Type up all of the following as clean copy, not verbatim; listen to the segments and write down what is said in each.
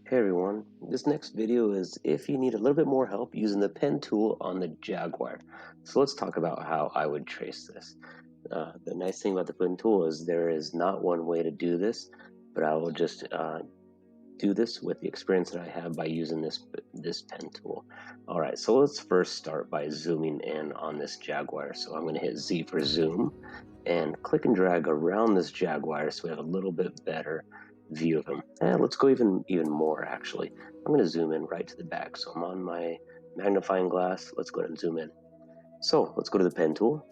Hey everyone, this next video is if you need a little bit more help using the pen tool on the Jaguar. So let's talk about how I would trace this. The nice thing about the pen tool is there is not one way to do this, but I will just do this with the experience that I have by using this pen tool. All right, so let's first start by zooming in on this Jaguar. So I'm going to hit Z for zoom and click and drag around this Jaguar so we have a little bit better view of him. And let's go even more actually. I'm going to zoom in right to the back. So I'm on my magnifying glass. Let's go ahead and zoom in. So let's go to the pen tool,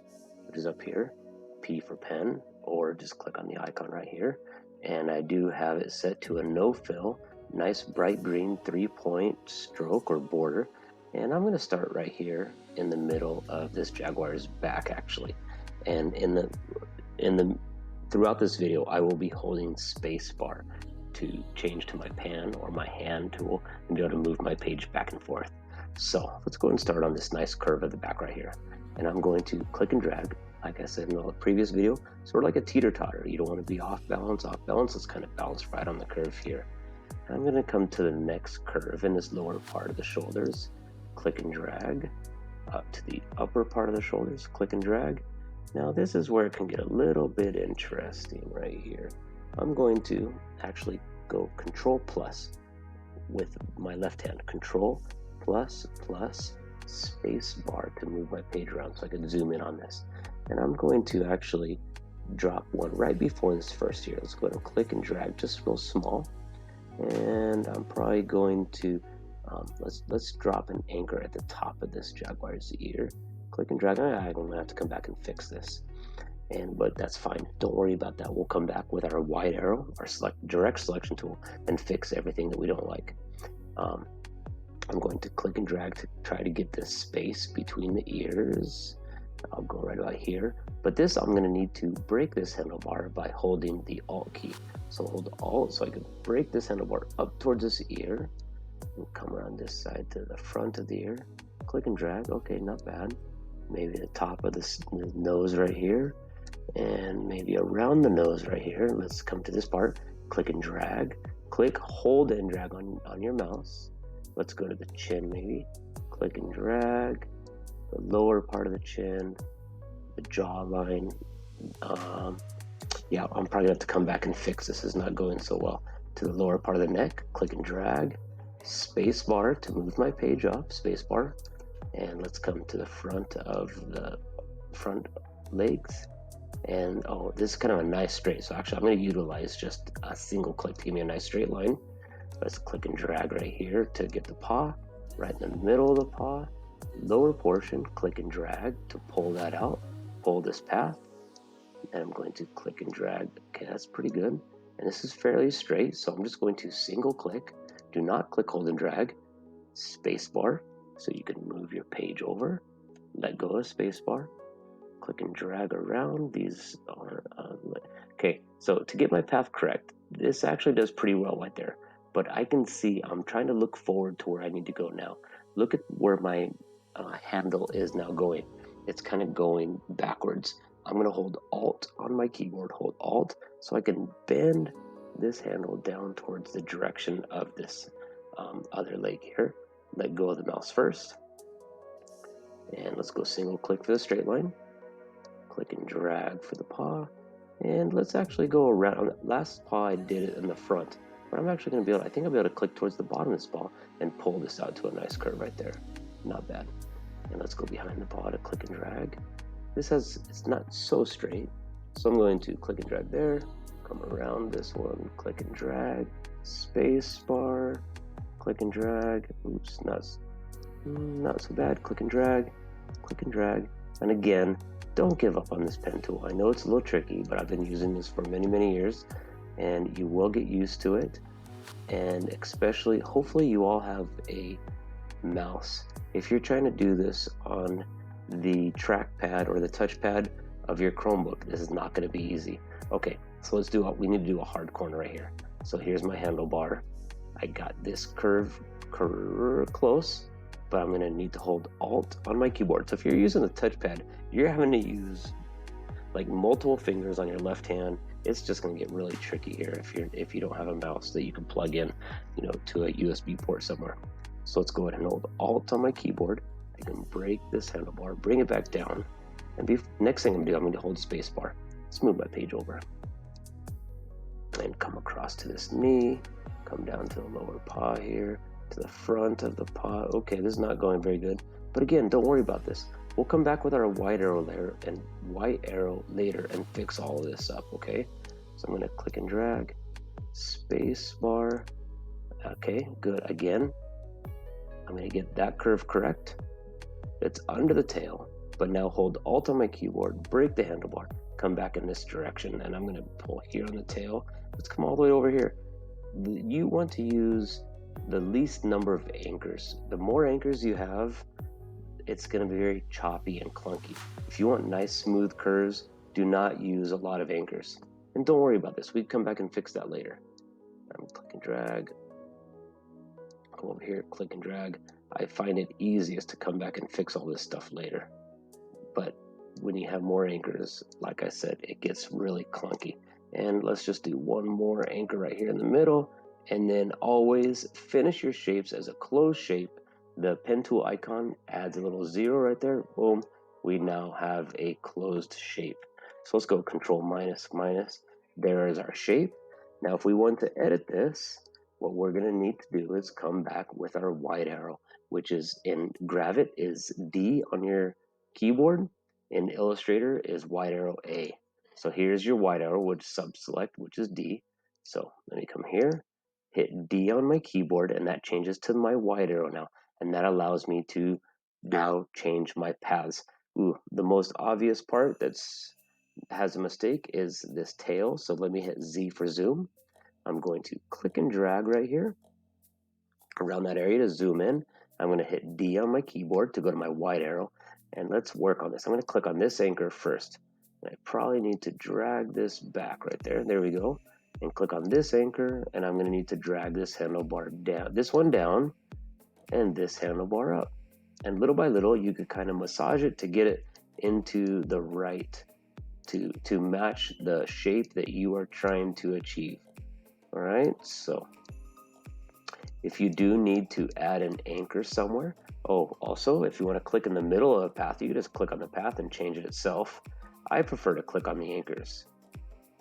which is up here, P for pen, or just click on the icon right here. And I do have it set to a no fill, nice bright green 3-point stroke or border. And I'm going to start right here in the middle of this Jaguar's back actually. And throughout this video, I will be holding Spacebar to change to my pen or my hand tool and be able to move my page back and forth. So let's go and start on this nice curve at the back right here. And I'm going to click and drag, like I said in the previous video, sort of like a teeter-totter. You don't want to be off balance. Let's kind of balance right on the curve here. And I'm going to come to the next curve in this lower part of the shoulders, click and drag up to the upper part of the shoulders, click and drag. Now this is where it can get a little bit interesting right here. I'm going to actually go Control plus with my left hand, Control plus space bar to move my page around so I can zoom in on this. And I'm going to actually drop one right before this first ear. Let's go ahead and click and drag just real small. And I'm probably going to, let's drop an anchor at the top of this Jaguar's ear. Click and drag. I'm gonna have to come back and fix this. But that's fine. Don't worry about that. We'll come back with our wide arrow, our direct selection tool, and fix everything that we don't like. I'm going to click and drag to try to get this space between the ears. I'll go right about here. But this, I'm going to need to break this handlebar by holding the Alt key. So hold Alt so I can break this handlebar up towards this ear and come around this side to the front of the ear. Click and drag. Okay, not bad. Maybe the top of the nose right here, and maybe around the nose right here. Let's come to this part. Click and drag. Click, hold, and drag on your mouse. Let's go to the chin maybe. Click and drag. The lower part of the chin, the jawline. Yeah, I'm probably gonna have to come back and fix this. It's not going so well. To the lower part of the neck, click and drag. Space bar to move my page up, space bar. And let's come to the front of the front legs. And oh, this is kind of a nice straight. So actually I'm gonna utilize just a single click to give me a nice straight line. Let's click and drag right here to get the paw, right in the middle of the paw. Lower portion, click and drag to pull that out, pull this path. And I'm going to click and drag. Okay, that's pretty good. And this is fairly straight, so I'm just going to single click. Do not click, hold, and drag. Space bar, so you can move your page over. Let go of space bar. Click and drag around. These are, okay, so to get my path correct, this actually does pretty well right there. But I can see I'm trying to look forward to where I need to go now. Look at where my handle is now going. It's kind of going backwards. I'm going to hold Alt on my keyboard, hold Alt, so I can bend this handle down towards the direction of this other leg here. Let go of the mouse first. And let's go single click for the straight line. Click and drag for the paw. And let's actually go around. Last paw I did it in the front. But I'm actually going to be able, I think I'll be able to click towards the bottom of this paw and pull this out to a nice curve right there. Not bad. And let's go behind the paw to click and drag. It's not so straight. So I'm going to click and drag there, come around this one, click and drag, space bar, click and drag. Oops, not so bad. Click and drag, and again, don't give up on this pen tool. I know it's a little tricky, but I've been using this for many years, and you will get used to it. And especially, hopefully you all have a mouse. If you're trying to do this on the trackpad or the touchpad of your Chromebook, this is not going to be easy. Okay, so we need to do a hard corner right here. So here's my handlebar. I got this curve close, but I'm going to need to hold Alt on my keyboard. So if you're using the touchpad, you're having to use like multiple fingers on your left hand it's just going to get really tricky here if you don't have a mouse that you can plug in, you know, to a USB port somewhere. So let's go ahead and hold Alt on my keyboard. I can break this handlebar, bring it back down, and next thing I'm going to hold Spacebar. Let's move my page over and come across to this knee, come down to the lower paw here, to the front of the paw. Okay, this is not going very good, but again, don't worry about this. We'll come back with our white arrow later and fix all of this up, okay? So I'm going to click and drag, Spacebar. Okay, good. Again, I'm going to get that curve correct. It's under the tail, but now hold Alt on my keyboard, break the handlebar, come back in this direction, and I'm going to pull here on the tail. Let's come all the way over here. You want to use the least number of anchors. The more anchors you have, it's going to be very choppy and clunky. If you want nice smooth curves, do not use a lot of anchors. And don't worry about this. We can come back and fix that later. Click and drag. Go over here, click and drag. I find it easiest to come back and fix all this stuff later. But when you have more anchors, like I said, it gets really clunky. And let's just do one more anchor right here in the middle. And then always finish your shapes as a closed shape. The pen tool icon adds a little 0 right there. Boom. We now have a closed shape. So let's go Control minus minus. There is our shape. Now, if we want to edit this, what we're going to need to do is come back with our white arrow, which is in Gravit is D on your keyboard. In Illustrator is white arrow A. So here's your white arrow, which Subselect, which is D. So let me come here, hit D on my keyboard, and that changes to my white arrow now. And that allows me to now change my paths. Ooh, the most obvious part has a mistake is this tail. So let me hit Z for zoom. I'm going to click and drag right here around that area to zoom in. I'm going to hit D on my keyboard to go to my white arrow. And let's work on this. I'm going to click on this anchor first. And I probably need to drag this back right there. There we go. And click on this anchor. And I'm going to need to drag this handlebar down, this one down, and this handlebar up. And little by little, you could kind of massage it to get it into the right, to match the shape that you are trying to achieve. All right, so if you do need to add an anchor somewhere, also, if you want to click in the middle of a path, you can just click on the path and change it itself. I prefer to click on the anchors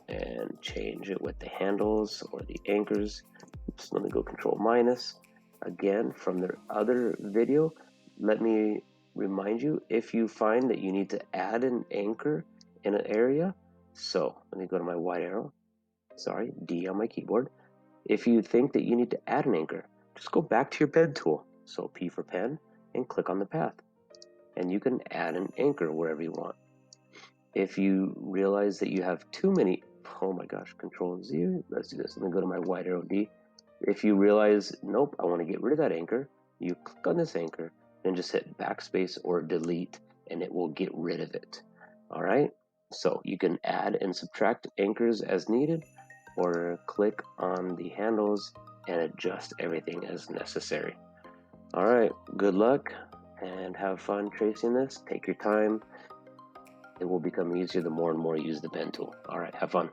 and change it with the handles or the anchors. Oops, let me go Control minus. Again, from the other video, let me remind you, if you find that you need to add an anchor in an area, so let me go to my white arrow, D on my keyboard. If you think that you need to add an anchor, just go back to your pen tool, so P for pen, and click on the path. And you can add an anchor wherever you want. If you realize that you have too many, oh my gosh, Control Z, let's do this. Let me go to my white arrow D. If you realize, nope, I want to get rid of that anchor, you click on this anchor, then just hit backspace or delete, and it will get rid of it. All right, so you can add and subtract anchors as needed, or click on the handles and adjust everything as necessary. All right, good luck and have fun tracing this. Take your time. It will become easier the more and more you use the pen tool. All right, have fun.